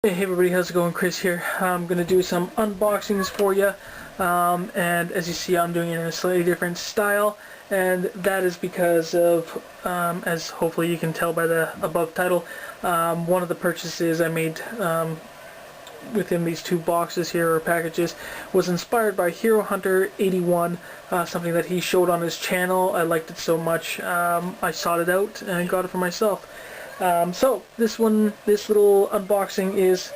Hey everybody, how's it going? Chris here. I'm going to do some unboxings for you, and as you see I'm doing it in a slightly different style, and that is because of, as hopefully you can tell by the above title, one of the purchases I made within these two boxes here, or packages, was inspired by herohunter81, something that he showed on his channel. I liked it so much, I sought it out and got it for myself. So this little unboxing is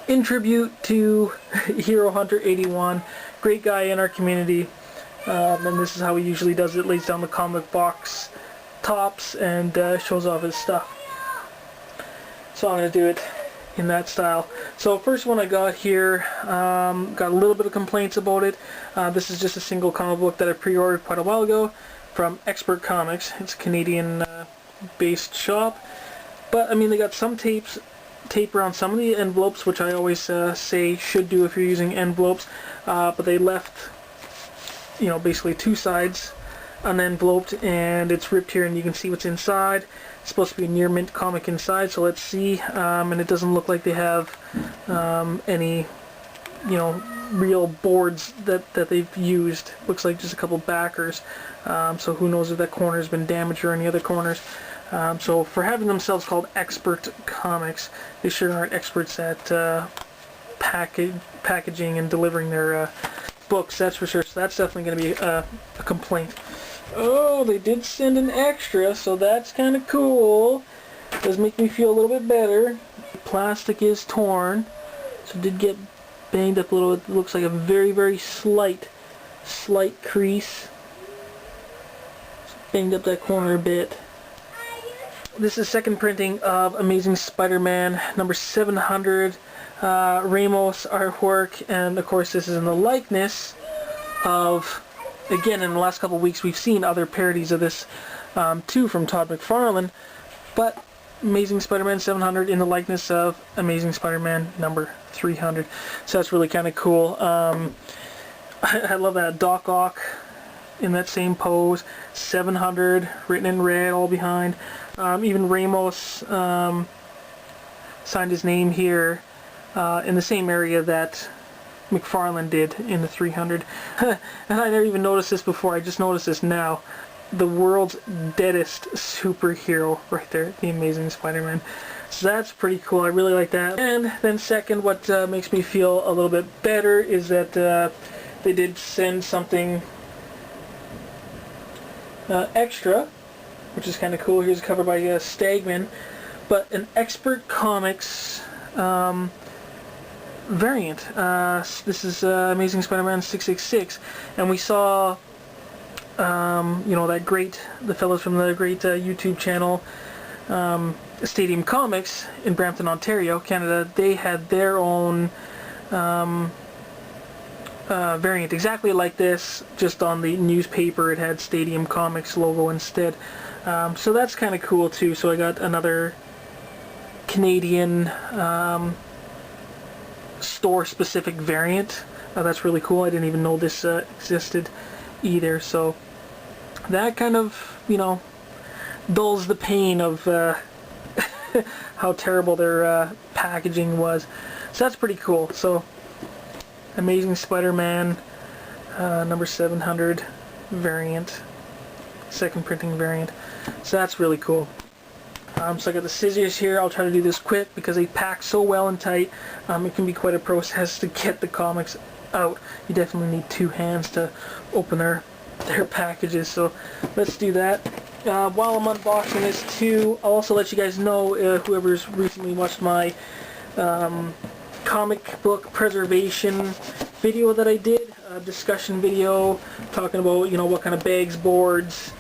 in tribute to herohunter81, great guy in our community, and this is how he usually does it, lays down the comic box tops and shows off his stuff. So I'm going to do it in that style. So first one I got here, got a little bit of complaints about it. This is just a single comic book that I pre-ordered quite a while ago from Expert Comics. It's a Canadian based shop, but I mean they got some tape around some of the envelopes, which I always say should do if you're using envelopes, but they left, you know, basically two sides unenveloped, and it's ripped here and you can see what's inside. It's supposed to be a near mint comic inside, so let's see. And it doesn't look like they have any, you know, real boards that they've used. Looks like just a couple backers, so who knows if that corner has been damaged or any other corners. So for having themselves called Expert Comics, they sure aren't experts at packaging and delivering their books, that's for sure. So that's definitely going to be a complaint. Oh, they did send an extra, so that's kind of cool. Does make me feel a little bit better. The plastic is torn, so it did get banged up a little bit. It looks like a very slight crease. Banged up that corner a bit. This is second printing of Amazing Spider-Man number 700, Ramos artwork, and of course this is in the likeness of, again, in the last couple of weeks we've seen other parodies of this too from Todd McFarlane, but Amazing Spider-Man 700 in the likeness of Amazing Spider-Man number 300. So that's really kind of cool. I love that Doc Ock in that same pose, 700 written in red all behind. Even Ramos signed his name here in the same area that McFarlane did in the 300. And I never even noticed this before, I just noticed this now. The world's deadest superhero right there, the Amazing Spider-Man. So that's pretty cool, I really like that. And then second, what makes me feel a little bit better is that they did send something extra, which is kind of cool. Here's a cover by Stagman, but an Expert Comics variant. This is Amazing Spider-Man 666, and we saw, you know, the fellows from the great YouTube channel, Stadium Comics in Brampton, Ontario, Canada. They had their own variant exactly like this, just on the newspaper it had Stadium Comics logo instead. So that's kind of cool too. So I got another Canadian store-specific variant. That's really cool. I didn't even know this existed either. So that kind of, you know, dulls the pain of how terrible their packaging was. So that's pretty cool. So Amazing Spider-Man number 700 variant, second printing variant. So that's really cool. So I got the scissors here. I'll try to do this quick because they pack so well and tight. It can be quite a process to get the comics out. You definitely need two hands to open their packages. So let's do that. While I'm unboxing this too, I'll also let you guys know, whoever's recently watched my comic book preservation video that I did, a discussion video talking about, you know, what kind of bags, boards,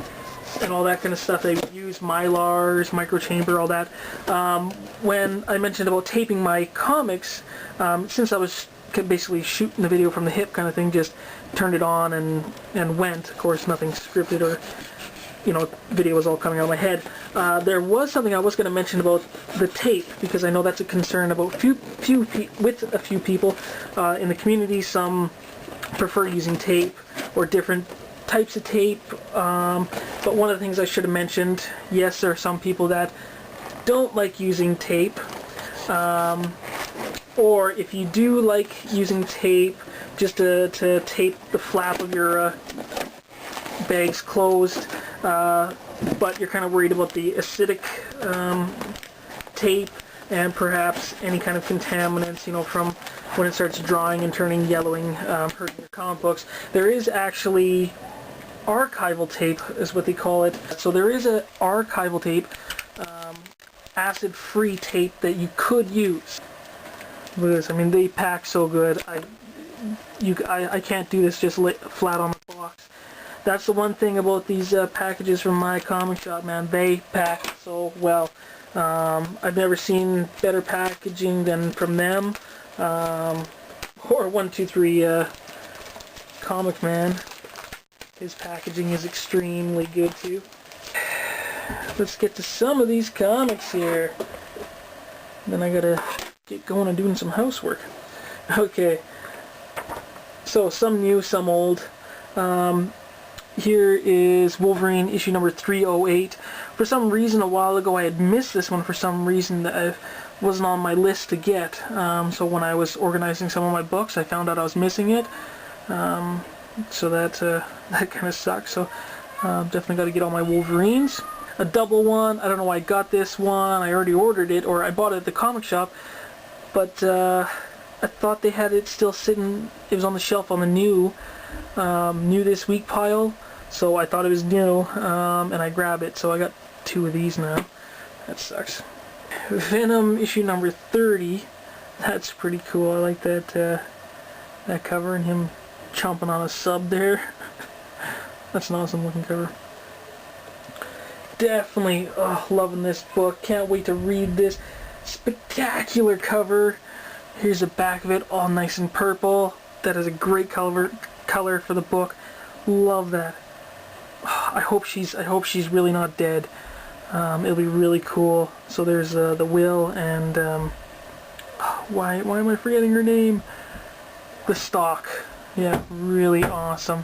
and all that kind of stuff they use, Mylars, microchamber, all that. When I mentioned about taping my comics, since I was basically shooting the video from the hip kind of thing, just turned it on and went. Of course, nothing scripted or, you know, video was all coming out of my head. There was something I was going to mention about the tape, because I know that's a concern about with a few people in the community. Some prefer using tape or different types of tape, but one of the things I should have mentioned, yes, there are some people that don't like using tape, Or if you do like using tape, just to tape the flap of your bags closed, but you're kind of worried about the acidic tape and perhaps any kind of contaminants, you know, from when it starts drying and turning yellowing, hurting your comic books. There is actually archival tape, is what they call it. So there is a archival tape, acid-free tape that you could use. Look at this. I mean, they pack so good. I can't do this just flat on the box. That's the one thing about these packages from my comic shop, man. They pack so well. I've never seen better packaging than from them. Or 123 Comic Man. His packaging is extremely good too. Let's get to some of these comics here. Then I gotta get going and doing some housework. Okay. So some new, some old. Here is Wolverine issue number 308. For some reason a while ago I had missed this one for some reason that I wasn't on my list to get. So when I was organizing some of my books I found out I was missing it. So that kind of sucks. So definitely got to get all my Wolverines. A double one. I don't know why I got this one. I already ordered it, or I bought it at the comic shop. But I thought they had it still sitting. It was on the shelf on the new this week pile. So I thought it was new, and I grabbed it. So I got 2 of these now. That sucks. Venom issue number 30. That's pretty cool. I like that that cover and him chomping on a sub there. That's an awesome looking cover. Definitely loving this book. Can't wait to read this. Spectacular cover. Here's the back of it, all nice and purple. That is a great color for the book. Love that. I hope she's really not dead. It'll be really cool. So there's the Will and why am I forgetting her name? The Stalk. Yeah, really awesome.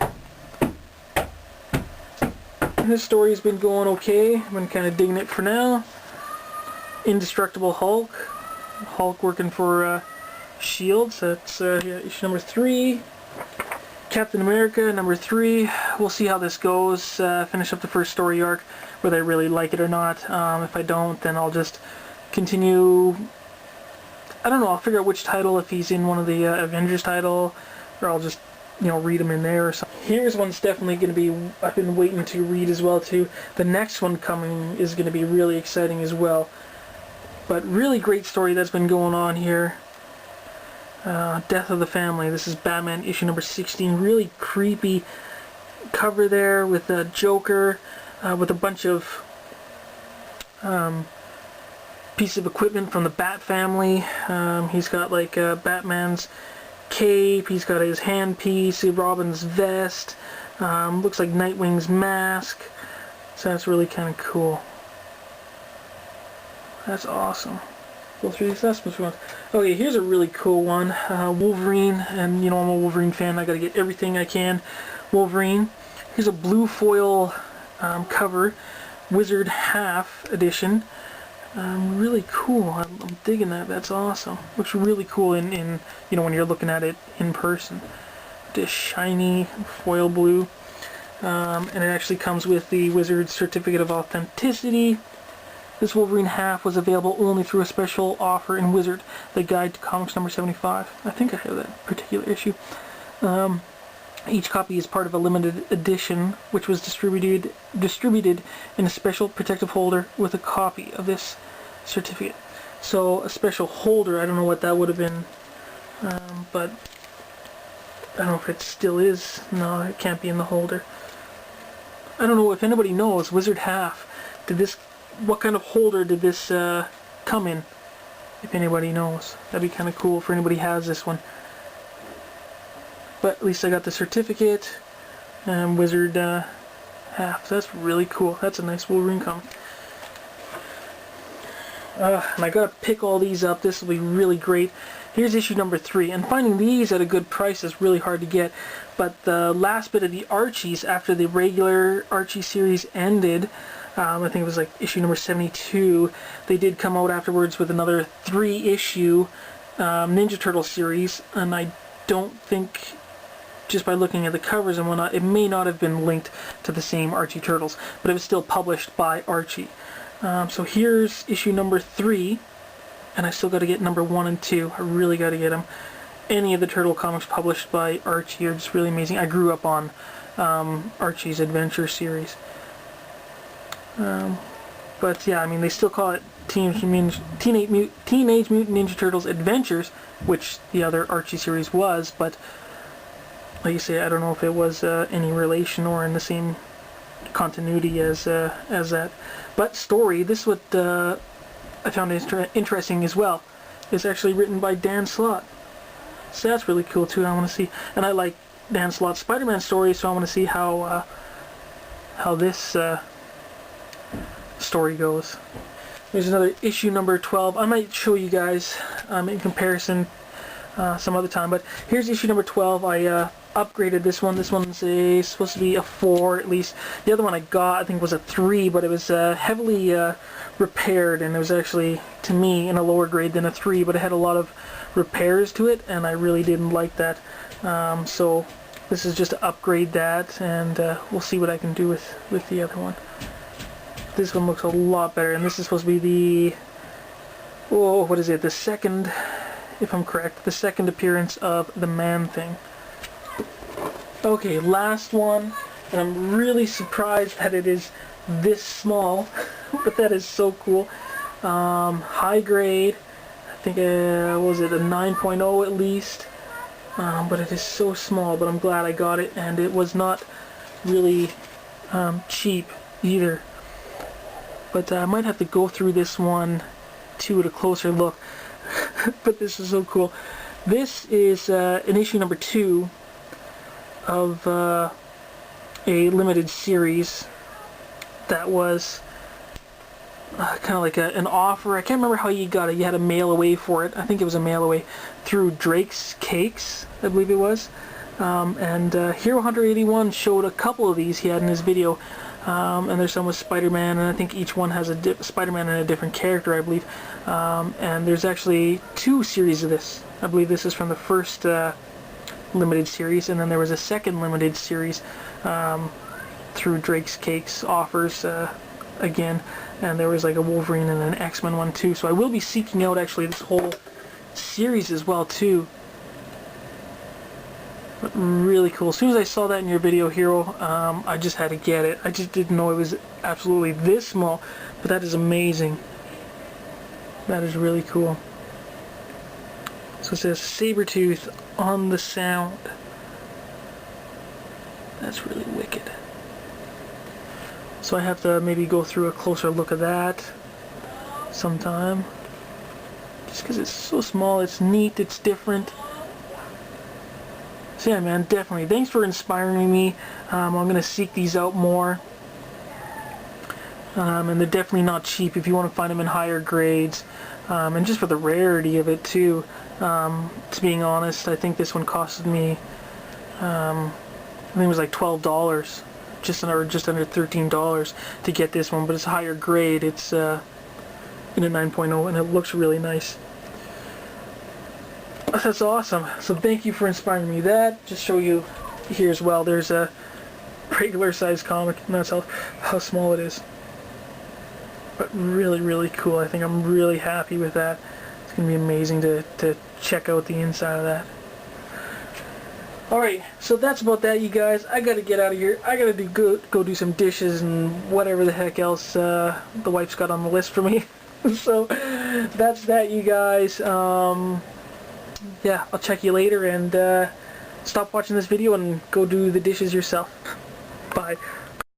This story's been going okay. I've been kind of digging it for now. Indestructible Hulk. Hulk working for Shield. So that's yeah, issue number 3. Captain America number 3. We'll see how this goes. Finish up the first story arc, whether I really like it or not. If I don't, then I'll just continue. I don't know. I'll figure out which title, if he's in one of the Avengers title, or I'll just, you know, read them in there or something. Here's one's definitely going to be, I've been waiting to read as well too. The next one coming is going to be really exciting as well. But really great story that's been going on here. Death of the Family. This is Batman issue number 16. Really creepy cover there with a Joker, with a bunch of pieces of equipment from the Bat family. He's got like Batman's cape, he's got his handpiece, Robin's vest, looks like Nightwing's mask. So that's really kind of cool. That's awesome. Go through these last ones. Okay, here's a really cool one. Wolverine, and you know I'm a Wolverine fan. I gotta get everything I can. Wolverine. Here's a blue foil cover, Wizard Half Edition. Really cool. I'm digging that. That's awesome. Looks really cool in you know when you're looking at it in person. This shiny foil blue, and it actually comes with the Wizard Certificate of Authenticity. This Wolverine half was available only through a special offer in Wizard, the Guide to Comics number 75. I think I have that particular issue. Each copy is part of a limited edition, which was distributed in a special protective holder with a copy of this certificate. So a special holder, I don't know what that would have been, but I don't know if it still is. No, it can't be in the holder. I don't know if anybody knows. Wizard half. What kind of holder did this come in? If anybody knows, that'd be kind of cool for anybody who has this one. But at least I got the certificate and Wizard half. That's really cool. That's a nice Wolverine comic. And I gotta pick all these up. This will be really great. Here's issue number 3. And finding these at a good price is really hard to get. But the last bit of the Archies, after the regular Archie series ended, I think it was like issue number 72, they did come out afterwards with another 3-issue Ninja Turtle series, and I don't think, just by looking at the covers and whatnot, it may not have been linked to the same Archie Turtles, but it was still published by Archie. So here's issue number 3, and I still got to get number 1 and 2. I really got to get them. Any of the Turtle comics published by Archie are just really amazing. I grew up on Archie's Adventure series. But yeah, I mean, they still call it Teenage Mutant Ninja Turtles Adventures, which the other Archie series was, but like you say, I don't know if it was any relation or in the same continuity as that. But story, this is what I found interesting as well, is actually written by Dan Slott. So that's really cool too. I want to see, and I like Dan Slott's Spider-Man story, so I want to see how this story goes. There's another issue number 12. I might show you guys in comparison some other time, but here's issue number 12. I upgraded this one. This one's supposed to be a 4 at least. The other one I got, I think, was a 3, but it was heavily repaired, and it was actually, to me, in a lower grade than a 3, but it had a lot of repairs to it, and I really didn't like that. So this is just to upgrade that, and we'll see what I can do with the other one. This one looks a lot better, and this is supposed to be the, oh, what is it, the second, if I'm correct, the second appearance of the Man-Thing. Okay, last one, and I'm really surprised that it is this small, but that is so cool. High grade, I think, what was it, a 9.0 at least, but it is so small, but I'm glad I got it, and it was not really cheap either. But I might have to go through this one too at a closer look. But this is so cool. This is an issue number 2 of a limited series that was kind of like an offer. I can't remember how you got it. You had a mail away for it. I think it was a mail away through Drake's Cakes, I believe it was. And herohunter81 showed a couple of these he had in his video. And there's some with Spider-Man, and I think each one has a Spider-Man and a different character, I believe. And there's actually 2 series of this. I believe this is from the first limited series, and then there was a second limited series through Drake's Cakes offers again, and there was like a Wolverine and an X-Men one too. So I will be seeking out actually this whole series as well too. But really cool. As soon as I saw that in your video, Hero, I just had to get it. I just didn't know it was absolutely this small, but that is amazing. That is really cool. So it says Sabretooth on the sound. That's really wicked. So I have to maybe go through a closer look at that sometime. Just because it's so small, it's neat, it's different. So yeah, man, definitely. Thanks for inspiring me. I'm going to seek these out more. And they're definitely not cheap if you want to find them in higher grades. And just for the rarity of it too. To being honest, I think this one costed me, I think it was like $12. Just under $13 to get this one. But it's a higher grade. It's in a 9.0, and it looks really nice. That's awesome. So thank you for inspiring me. That just show you here as well. There's a regular size comic, and that's how small it is. But really, really cool. I think I'm really happy with that. It's gonna be amazing to check out the inside of that. Alright, so that's about that, you guys. I gotta get out of here. I gotta go do some dishes and whatever the heck else the wife's got on the list for me. So that's that, you guys. Yeah, I'll check you later, and stop watching this video and go do the dishes yourself. Bye.